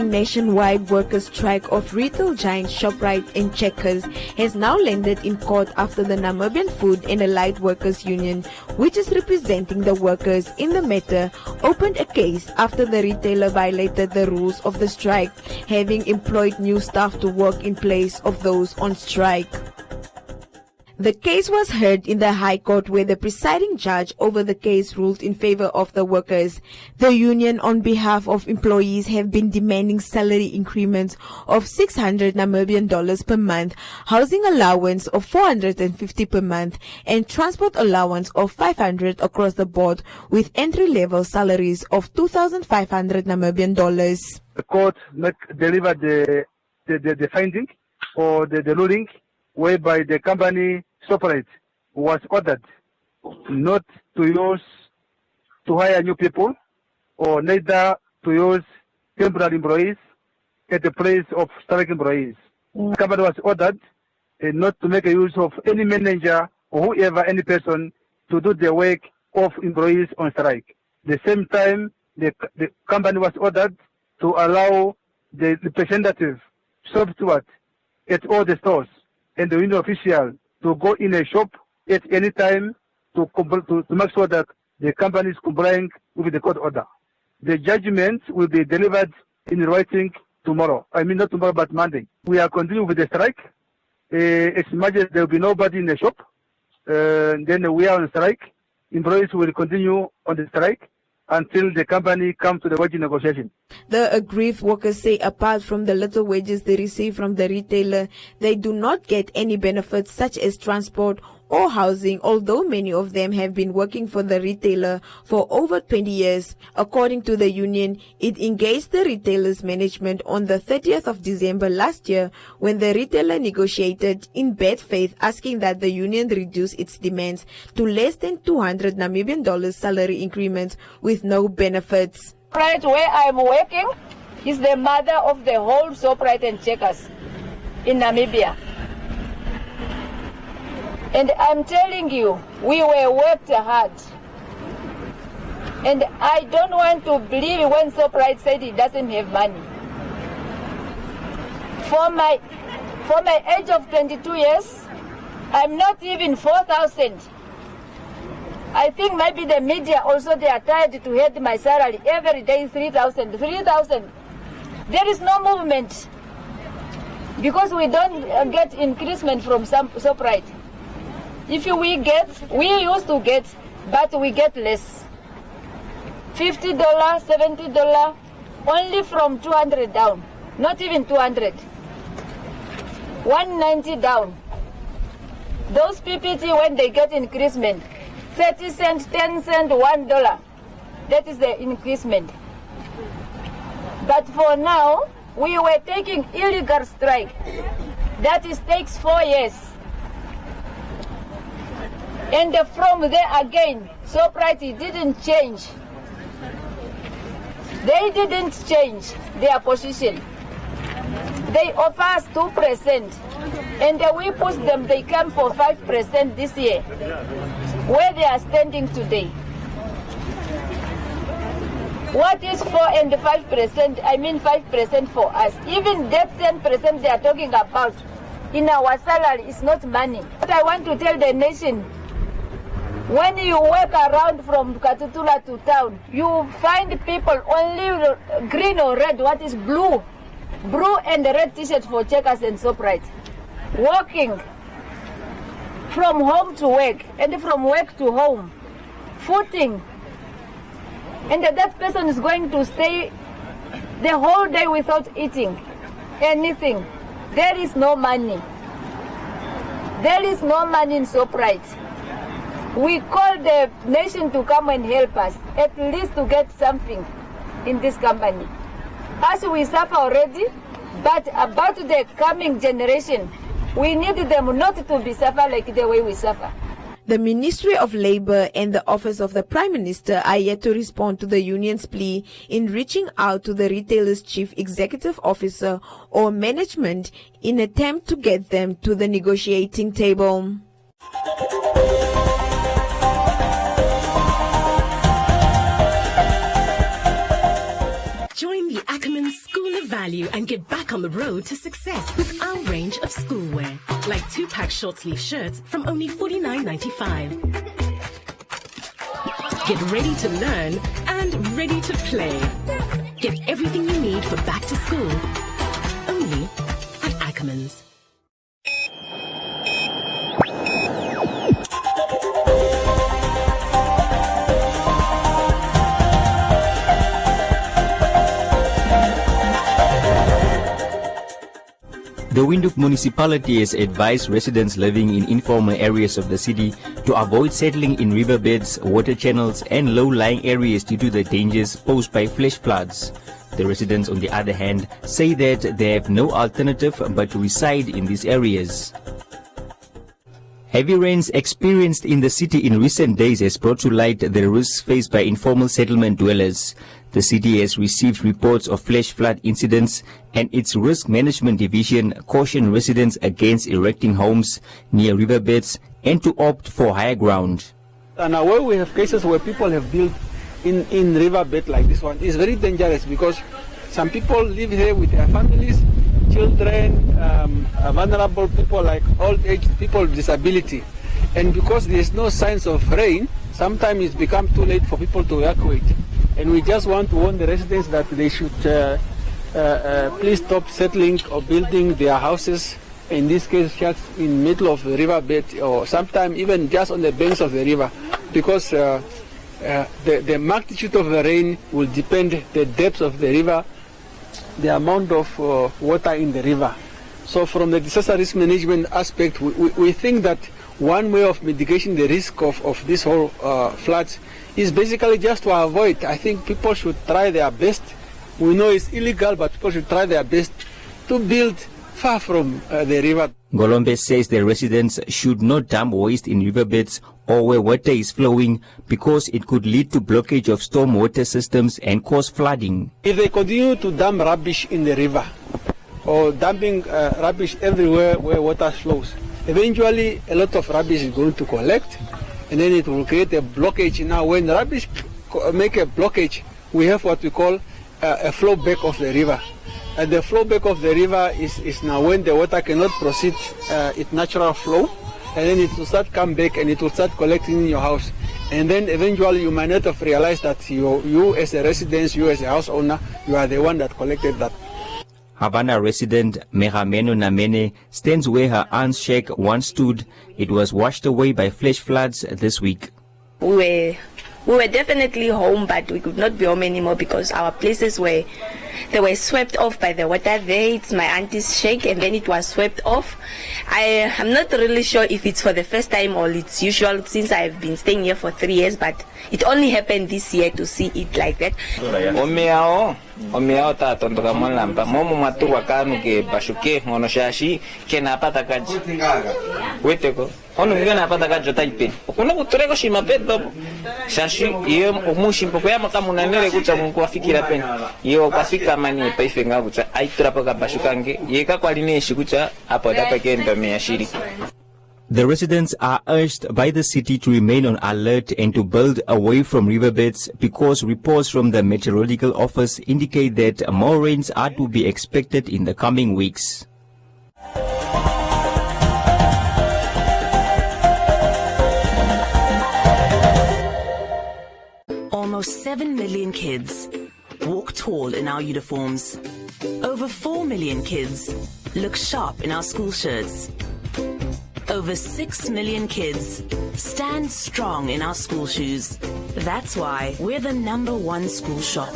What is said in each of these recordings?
Nationwide workers' strike of retail giants Shoprite and Checkers has now landed in court after the Namibian Food and Allied Workers Union, which is representing the workers in the matter, opened a case after the retailer violated the rules of the strike, having employed new staff to work in place of those on strike. The case was heard in the High Court, where the presiding judge over the case ruled in favor of the workers. The union, on behalf of employees, have been demanding salary increments of $600 Namibian per month, housing allowance of $450 per month, and transport allowance of $500 across the board, with entry-level salaries of $2,500 Namibian. The court delivered the finding or the ruling, whereby the company Shoprite was ordered not to hire new people, or neither to use temporary employees at the place of strike employees. The company was ordered not to make use of any manager or whoever, any person, to do the work of employees on strike. At the same time, the company was ordered to allow the representative shop steward at all the stores and the union official to go in a shop at any time to make sure that the company is complying with the court order. The judgment will be delivered in writing tomorrow. I mean, not tomorrow, but Monday. We are continuing with the strike. It's imagined there will be nobody in the shop. Then we are on strike. Employees will continue on the strike until the company comes to the wage negotiation. The aggrieved workers say apart from the little wages they receive from the retailer, they do not get any benefits such as transport or housing, although many of them have been working for the retailer for over 20 years. According to the union, it engaged the retailer's management on the 30th of December last year, when the retailer negotiated in bad faith, asking that the union reduce its demands to less than $200 Namibian salary increments with no benefits. Right where I'm working is the mother of the whole Shoprite and Checkers in Namibia. And I'm telling you, we were worked hard. And I don't want to believe when Shoprite said he doesn't have money. For my age of 22 years, I'm not even 4,000. I think maybe the media also, they are tired to hear my salary every day, 3,000, 3,000. There is no movement because we don't get increasement from some Shoprite. If we used to get, but we get less. $50, $70, only from 200 down, not even 200. 190 down. Those PPT, when they get increasement, 30 cents, 10 cents, $1. That is the increasement. But for now, we were taking illegal strike. That takes 4 years. And from there again, Shoprite didn't change. They didn't change their position. They offer us 2%, and we push them, they come for 5% this year, where they are standing today. What is 4 and 5%? I mean 5% for us. Even that 10% they are talking about in our salary is not money. What I want to tell the nation, when you work around from Katutula to town, you find people only green or red, what is blue? Blue and red t-shirt for Checkers and Shoprite. Walking from home to work and from work to home, footing. And that person is going to stay the whole day without eating anything. There is no money. There is no money in Shoprite. We call the nation to come and help us, at least to get something in this company. As we suffer already, but about the coming generation, we need them not to be suffer like the way we suffer. The Ministry of Labour and the Office of the Prime Minister are yet to respond to the union's plea in reaching out to the retailer's chief executive officer or management in an attempt to get them to the negotiating table. Join the Ackerman School of value and get back on the road to success with our range of schoolwear, like 2-pack short-sleeve shirts from only $49.95. Get ready to learn and ready to play. Get everything you need for back to school, only at Ackermans. The Windhoek municipality has advised residents living in informal areas of the city to avoid settling in riverbeds, water channels and low-lying areas due to the dangers posed by flash floods. The residents, on the other hand, say that they have no alternative but to reside in these areas. Heavy rains experienced in the city in recent days has brought to light the risks faced by informal settlement dwellers. The city has received reports of flash flood incidents, and its risk management division cautioned residents against erecting homes near riverbeds and to opt for higher ground. And where we have cases where people have built in riverbed like this one, is very dangerous because some people live here with their families, children, vulnerable people like old age people with disability. And because there's no signs of rain, sometimes it's become too late for people to evacuate. And we just want to warn the residents that they should please stop settling or building their houses, in this case just in middle of the riverbed or sometimes even just on the banks of the river, because the magnitude of the rain will depend the depth of the river, the amount of water in the river. So from the disaster risk management aspect, we think that one way of mitigating the risk of this whole floods is basically just to avoid. I think people should try their best. We know it's illegal, but people should try their best to build far from the river. Golombe says the residents should not dump waste in riverbeds or where water is flowing because it could lead to blockage of storm water systems and cause flooding. If they continue to dump rubbish in the river or dumping rubbish everywhere where water flows, eventually a lot of rubbish is going to collect, and then it will create a blockage. Now when rubbish make a blockage, we have what we call a flow back of the river. And the flow back of the river is now when the water cannot proceed its natural flow, and then it will start come back and it will start collecting in your house. And then eventually you might not have realized that you as a resident, you as a house owner, you are the one that collected that. Havana resident Megameno Namene stands where her aunt's shack once stood. It was washed away by flash floods this week. We were definitely home, but we could not be home anymore because our places were swept off by the water. There it's my auntie's shack, and then it was swept off. I'm not really sure if it's for the first time or it's usual since I've been staying here for 3 years, but it only happened this year to see it like that. Omiao ta tontoka mwanamba momo matuwa kanu ke bashuke ngono shashi ke napata kaji weteko ono ngena napata kaji taipe okuno kutureko shima pedo shashi iyo omushi mpoko ya makamuna nere kucha mungu afikira pen iyo kwafika mani paifenga kucha aitura ka bashukange yeka kwaline shikucha apo dapa kendo me ashiri. The residents are urged by the city to remain on alert and to build away from riverbeds because reports from the Meteorological Office indicate that more rains are to be expected in the coming weeks. Almost 7 million kids walk tall in our uniforms. Over 4 million kids look sharp in our school shirts. Over 6 million kids stand strong in our school shoes. That's why we're the #1 school shop.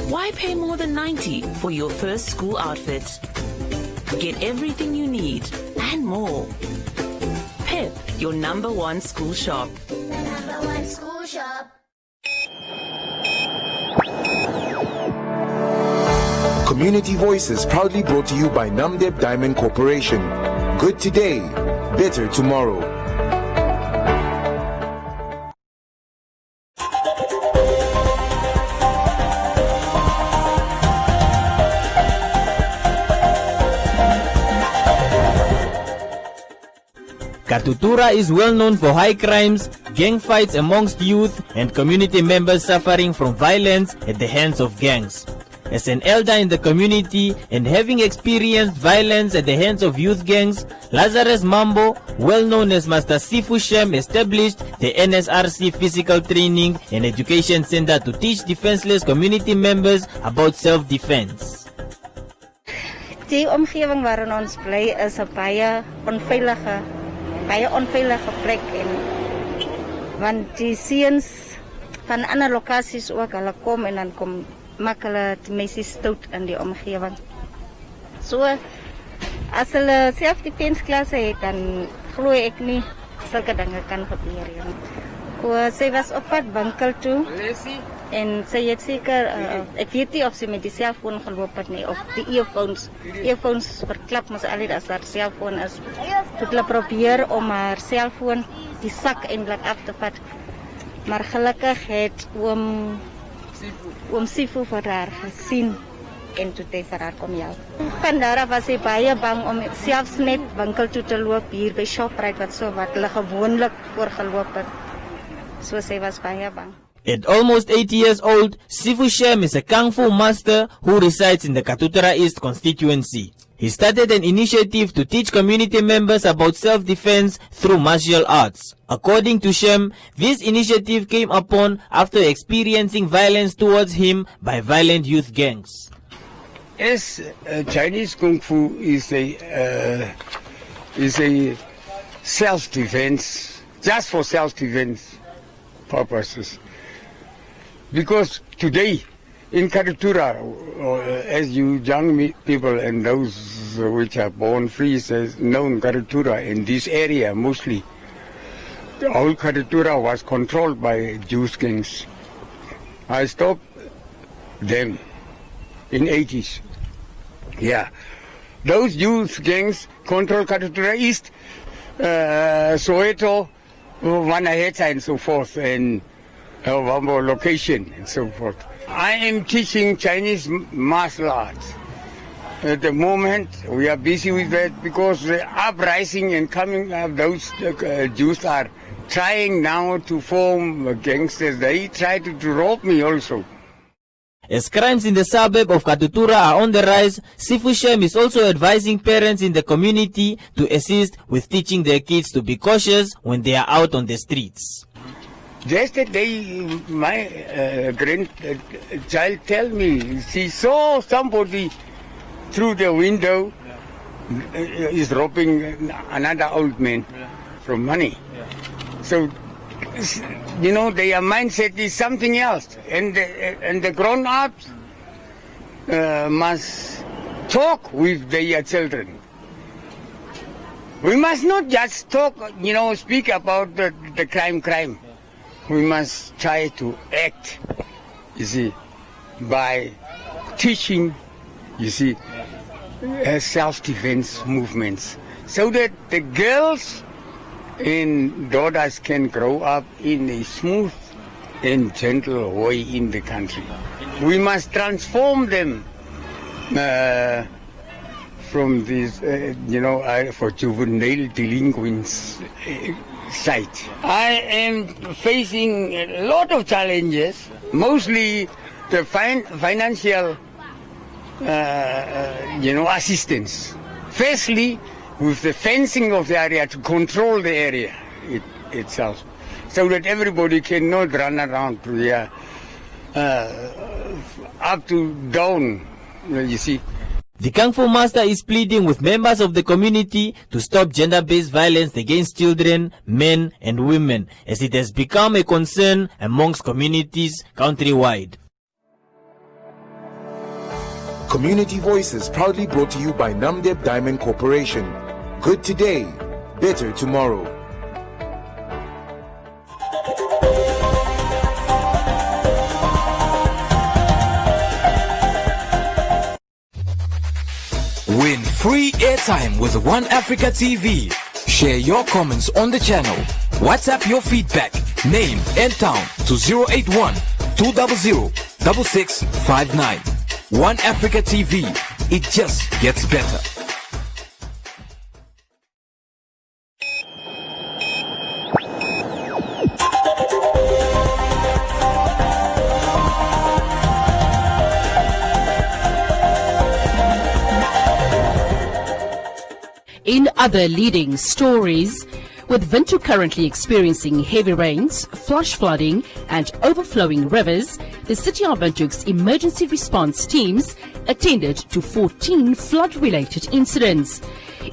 Why pay more than 90 for your first school outfit? Get everything you need and more. Pep, your #1 school shop. #1 school shop. Community Voices proudly brought to you by Namdeb Diamond Corporation. Good today, better tomorrow. Katutura is well known for high crimes, gang fights amongst youth, and community members suffering from violence at the hands of gangs. As an elder in the community and having experienced violence at the hands of youth gangs, Lazarus Mambo, well known as Master Sifu Shem, established the NSRC Physical Training and Education Center to teach defenseless community members about self-defense. Die omgewing waarin ons bly is 'n baie onveilige plek want die seuns van ander lokasies ook hulle kom en dan kom maak hulle die meisies stout in die omgewing. So as hulle self-defense klasse het, dan glo ek nie sulke dinge kan gebeur nie. Sy was op pad winkel toe en sy het seker, ek weet nie of sy met die selfoon geloop het nie, of die earphones verklap mos altyd as daar selfoon is. Toe hulle probeer om haar selfoon die sak eintlik af te vat, maar gelukkig het oom Sifu vir haar gesien en toe het vir haar kom help. Van daar af was sy baie bang om selfs net winkel toe te loop hier by Shoprite wat hulle gewoonlik voorgeloop het. So sy was baie bang. At almost 80 years old, Sifu Shem is a Kung Fu master who resides in the Katutura East constituency. He started an initiative to teach community members about self-defense through martial arts. According to Shem, this initiative came upon after experiencing violence towards him by violent youth gangs. As Chinese Kung Fu is a self-defense, just for self-defense purposes. Because today, in Katutura, as you young people and those which are born free, says known Katutura in this area mostly, the whole Katutura was controlled by Jews gangs. I stopped them in 80s. Yeah, those youth gangs control Katutura East, Soweto, Wanaheta and so forth, and Wambo location and so forth. I am teaching Chinese martial arts. At the moment, we are busy with that because the uprising and coming up, those Jews are trying now to form gangsters. They try to rob me also. As crimes in the suburb of Katutura are on the rise, Sifu Shem is also advising parents in the community to assist with teaching their kids to be cautious when they are out on the streets. Yesterday, my grandchild tell me she saw somebody through the window is robbing another old man from money. So, you know, their mindset is something else, and the grown-ups must talk with their children. We must not just talk, you know, speak about the crime. We must try to act, you see, by teaching, you see, self-defense movements, so that the girls and daughters can grow up in a smooth and gentle way in the country. We must transform them from this, you know, for juvenile delinquents side. I am facing a lot of challenges, mostly the financial, you know, assistance. Firstly, with the fencing of the area to control the area itself, so that everybody cannot run around to the up to down, you see. The Kung Fu master is pleading with members of the community to stop gender-based violence against children, men and women, as it has become a concern amongst communities countrywide. Community Voices proudly brought to you by Namdeb Diamond Corporation. Good today, better tomorrow. Win free airtime with One Africa TV. Share your comments on the channel. WhatsApp your feedback, name and town to 081 200 6659. One Africa TV. It just gets better. In other leading stories, with Windhoek currently experiencing heavy rains, flash flooding and overflowing rivers, the City of Windhoek's emergency response teams attended to 14 flood-related incidents.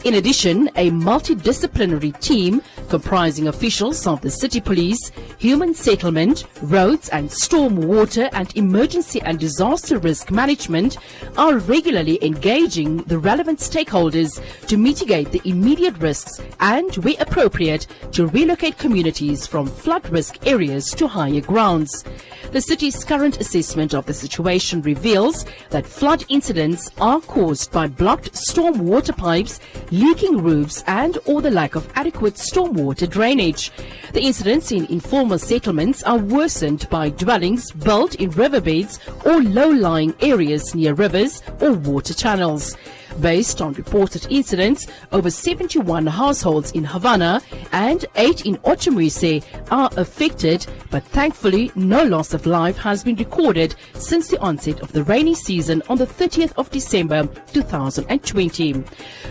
In addition, a multidisciplinary team comprising officials of the City Police, Human Settlement, Roads and Storm Water and Emergency and Disaster Risk Management are regularly engaging the relevant stakeholders to mitigate the immediate risks and, where appropriate, to relocate communities from flood risk areas to higher grounds. The city's current assessment of the situation reveals that flood incidents are caused by blocked storm water pipes, leaking roofs and or the lack of adequate stormwater drainage. The incidents in informal settlements are worsened by dwellings built in riverbeds or low-lying areas near rivers or water channels. Based on reported incidents, over 71 households in Havana and 8 in Ochamuise are affected, but thankfully no loss of life has been recorded since the onset of the rainy season on the 30th of December 2020.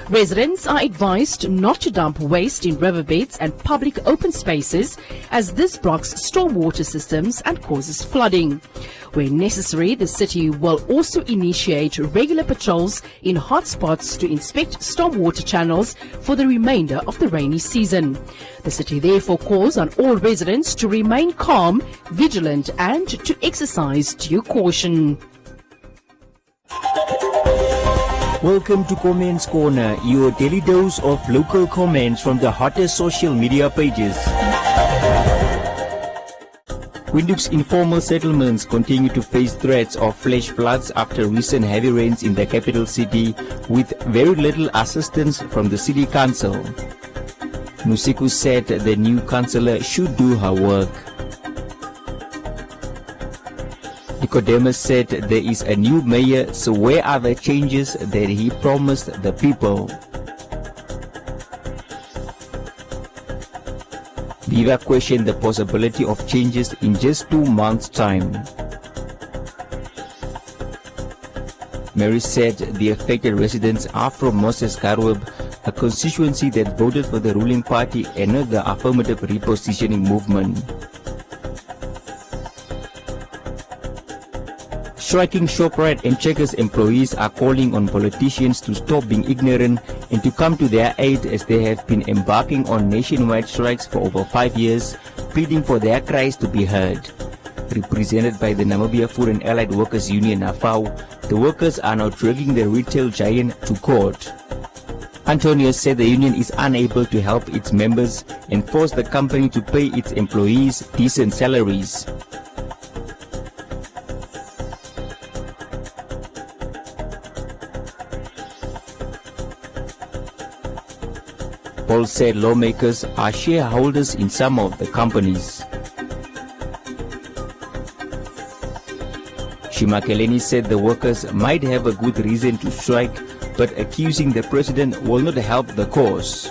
Residents are advised not to dump waste in riverbeds and public open spaces, as this blocks stormwater systems and causes flooding. Where necessary, the city will also initiate regular patrols in hotspots to inspect stormwater channels for the remainder of the rainy season. The city therefore calls on all residents to remain calm, vigilant and to exercise due caution. Welcome to Comments Corner, your daily dose of local comments from the hottest social media pages. Windhoek's informal settlements continue to face threats of flash floods after recent heavy rains in the capital city, with very little assistance from the city council. Nusiku said the new councillor should do her work. Nicodemus said there is a new mayor, so where are the changes that he promised the people? Viva questioned the possibility of changes in just 2 months' time. Mary said the affected residents are from Moses Karweb, a constituency that voted for the ruling party and not the affirmative repositioning movement. Striking Shoprite and Checkers employees are calling on politicians to stop being ignorant and to come to their aid, as they have been embarking on nationwide strikes for over 5 years, pleading for their cries to be heard. Represented by the Namibia Food and Allied Workers Union (AFAU), the workers are now dragging the retail giant to court. Antonio said the union is unable to help its members and forced the company to pay its employees decent salaries. Paul said lawmakers are shareholders in some of the companies. Shimakeleni said the workers might have a good reason to strike, but accusing the president will not help the cause.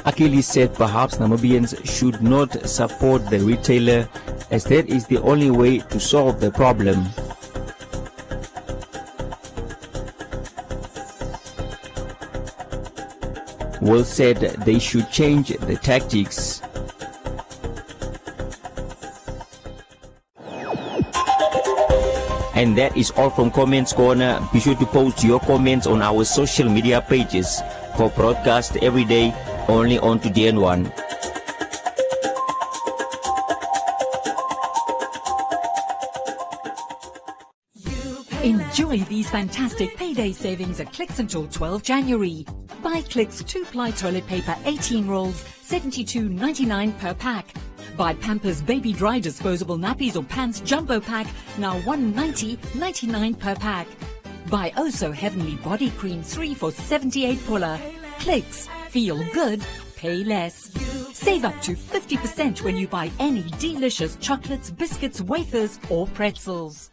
Achilles said perhaps Namibians should not support the retailer, as that is the only way to solve the problem. Will said they should change the tactics. And that is all from Comments Corner. Be sure to post your comments on our social media pages for broadcast every day only on Today and One. Enjoy these fantastic payday savings at Clicks until 12 January. Buy Clicks 2-ply toilet paper 18 rolls, $72.99 per pack. Buy Pampers Baby Dry disposable nappies or pants jumbo pack, now $190.99 per pack. Buy Oso Heavenly Body Cream 3 for 78 puller. Clicks, feel good, pay less. Save up to 50% when you buy any delicious chocolates, biscuits, wafers or pretzels.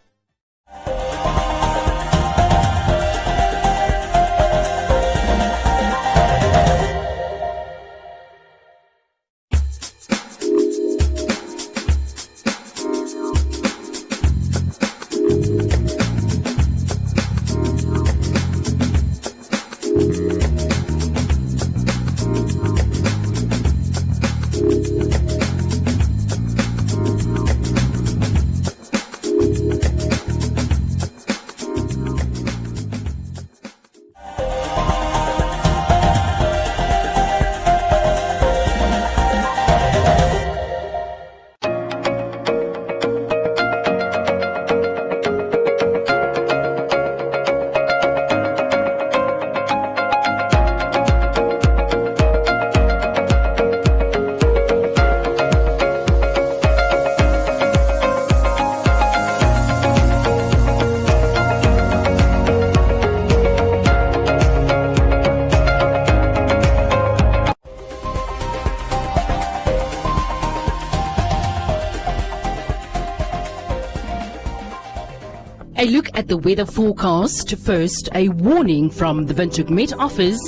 A look at the weather forecast. First, a warning from the Windhoek Met Office.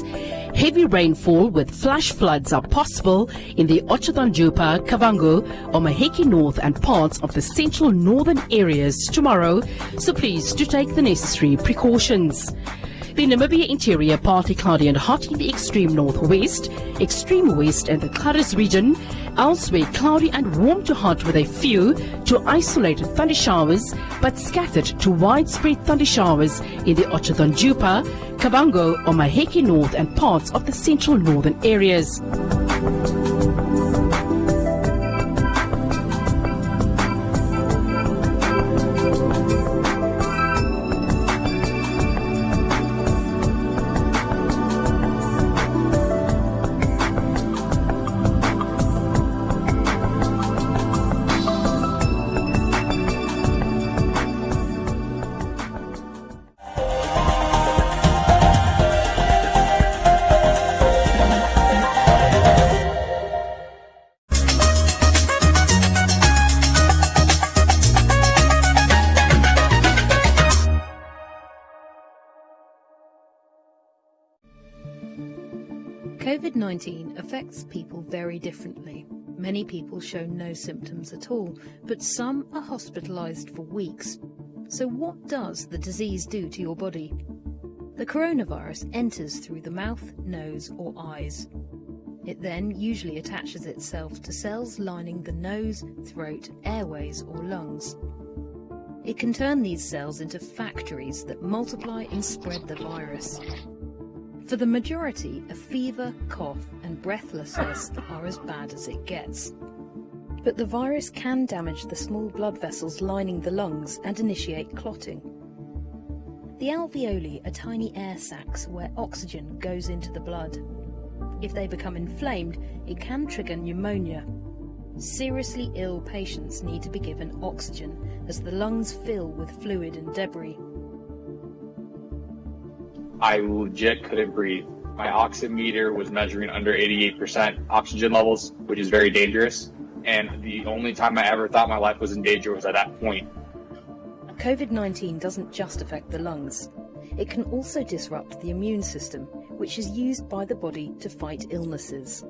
Heavy rainfall with flash floods are possible in the Otjidanjupa, Kavango, Omaheki North and parts of the central northern areas tomorrow, so please do take the necessary precautions. The Namibia interior partly cloudy and hot in the extreme northwest, extreme west and the Karis region. Elsewhere cloudy and warm to hot with a few to isolated thunder showers, but scattered to widespread thunder showers in the Otjidanjupa, Kavango, Omaheki North and parts of the central northern areas. COVID-19 affects people very differently. Many people show no symptoms at all, but some are hospitalized for weeks. So what does the disease do to your body? The coronavirus enters through the mouth, nose or eyes. It then usually attaches itself to cells lining the nose, throat, airways or lungs. It can turn these cells into factories that multiply and spread the virus. For the majority, a fever, cough and breathlessness are as bad as it gets. But the virus can damage the small blood vessels lining the lungs and initiate clotting. The alveoli are tiny air sacs where oxygen goes into the blood. If they become inflamed, it can trigger pneumonia. Seriously ill patients need to be given oxygen as the lungs fill with fluid and debris. I legit couldn't breathe. My oximeter was measuring under 88% oxygen levels, which is very dangerous. And the only time I ever thought my life was in danger was at that point. COVID-19 doesn't just affect the lungs. It can also disrupt the immune system, which is used by the body to fight illnesses.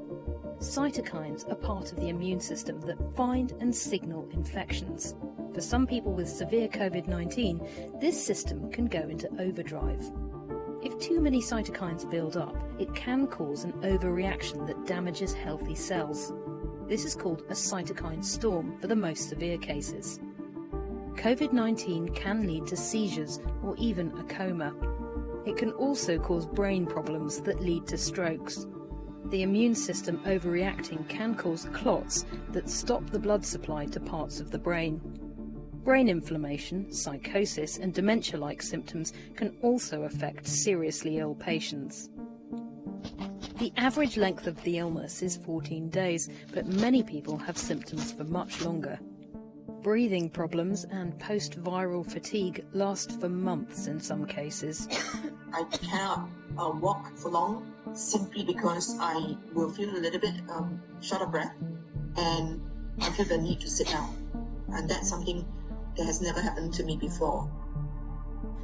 Cytokines are part of the immune system that find and signal infections. For some people with severe COVID-19, this system can go into overdrive. If too many cytokines build up, it can cause an overreaction that damages healthy cells. This is called a cytokine storm for the most severe cases. COVID-19 can lead to seizures or even a coma. It can also cause brain problems that lead to strokes. The immune system overreacting can cause clots that stop the blood supply to parts of the brain. Brain inflammation, psychosis and dementia-like symptoms can also affect seriously ill patients. The average length of the illness is 14 days, but many people have symptoms for much longer. Breathing problems and post-viral fatigue last for months in some cases. I cannot walk for long simply because I will feel a little bit short of breath and I feel the need to sit down. And that's something that has never happened to me before.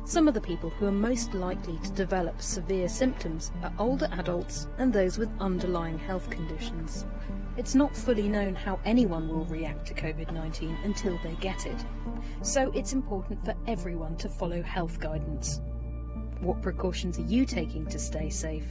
Some of the people who are most likely to develop severe symptoms are older adults and those with underlying health conditions. It's not fully known how anyone will react to COVID-19 until they get it. So it's important for everyone to follow health guidance. What precautions are you taking to stay safe?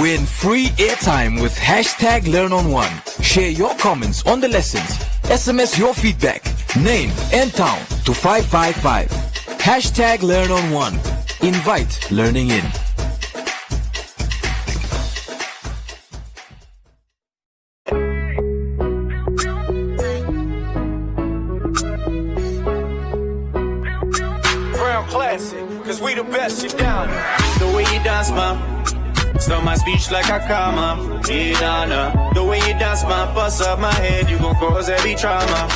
Win free airtime with hashtag #LearnOn1. Share your comments on the lessons. SMS your feedback, name and town to 555. Hashtag #LearnOn1. Invite learning in. Brown classic, cause we the best, you down. The way you dance, man. Start my speech like a comma. Yeah, nah, nah. The way you dance, man, bust up my head, you gon' cause every trauma.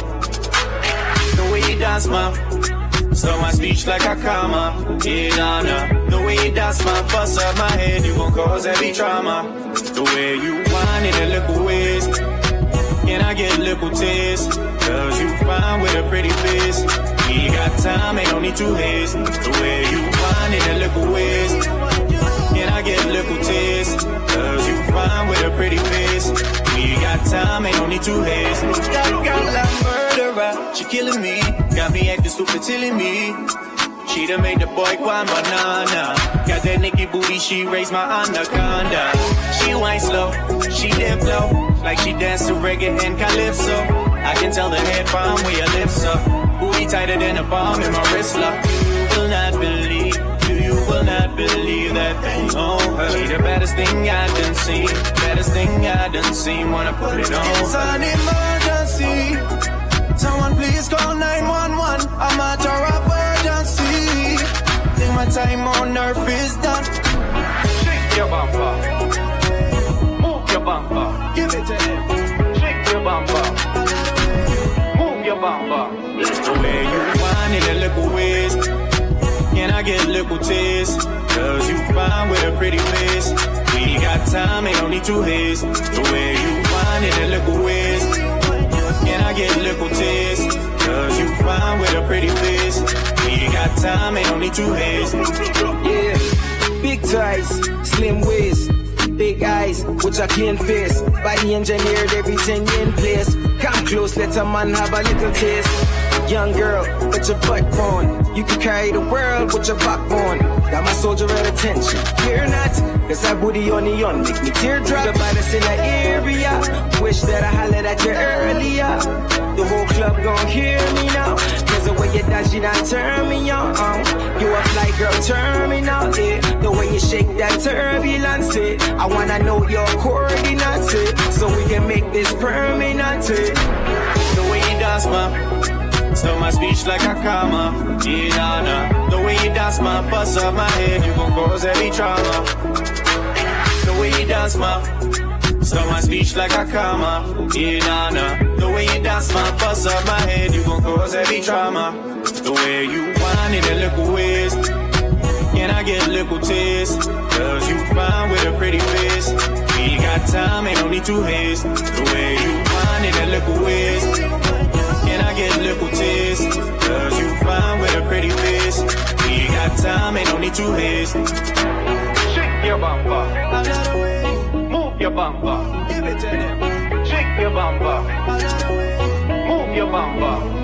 The way you dance, man, Slow my speech like a comma. Yeah, nah, nah. The way you dance my bust up my head, you gon' cause heavy trauma. The way you whine in a little waist, can I get a little taste? Cause you fine with a pretty face. We got time, ain't no need to haste. The way you whine in a little waist, can I get a little taste? Cause you fine with a pretty face. We got time, ain't no need to haste. Got like murderer, she killing me. Got me acting stupid, tilling me. She done made the boy cry banana. Got that Nikki booty, she raised my anaconda. She whine slow, she dip low, like she dance to reggae and calypso. I can tell the head from where your lips up. Booty tighter than a bomb in my wrist lock. You will not believe, you will not believe that thing on her. She the baddest thing I done seen, baddest thing I done seen. Wanna put it on. It's an emergency. Someone please call 911. I'm at a emergency. Think my time on earth is done. Shake your bumper, move your bumper, give it to him. Shake your bumper, move your bumper. The way you whine in a little waist, can I get a little taste? Cause you fine with a pretty face. We got time, ain't no need to haste. The way you whine in a little waist, can I get a little taste? Cause you fine with a pretty face. We got time, ain't no need to haste. Yeah, big thighs, slim waist, big eyes, which I can't face. Body engineered, everything in place. Come close, let a man have a little taste. Young girl, with your butt on. You can carry the world with your backbone. Got my soldier at attention. Fear not, cause I booty on the young. Make me teardrop. The baddest in the area. Wish that I hollered at you earlier. The whole club gon' hear me now. Cause the way you dance, you done turn me on. You a fly girl, turn me now. Yeah. The way you shake that turbulence. I wanna know your coordinates. So we can make this permanent. The way you dance, ma. Slow my speech like a comma. Yeah, nah, nah. The way you dance, my bust up my head, you gon' cause heavy trauma. The way you dance, ma. Slow my speech like a comma. Yeah, nah, nah. The way you dance, my bust up my head, you gon' cause heavy trauma. The way you whine in a little waist, can I get a little taste? Cause you fine with a pretty face. We got time, ain't no need to haste. The way you whine in a little waist, can I get a little taste? Cause you fine with a pretty face. We got time, ain't no need to haste. Shake your bumper, move your bumper, give it to them. Shake your bumper, move your bumper.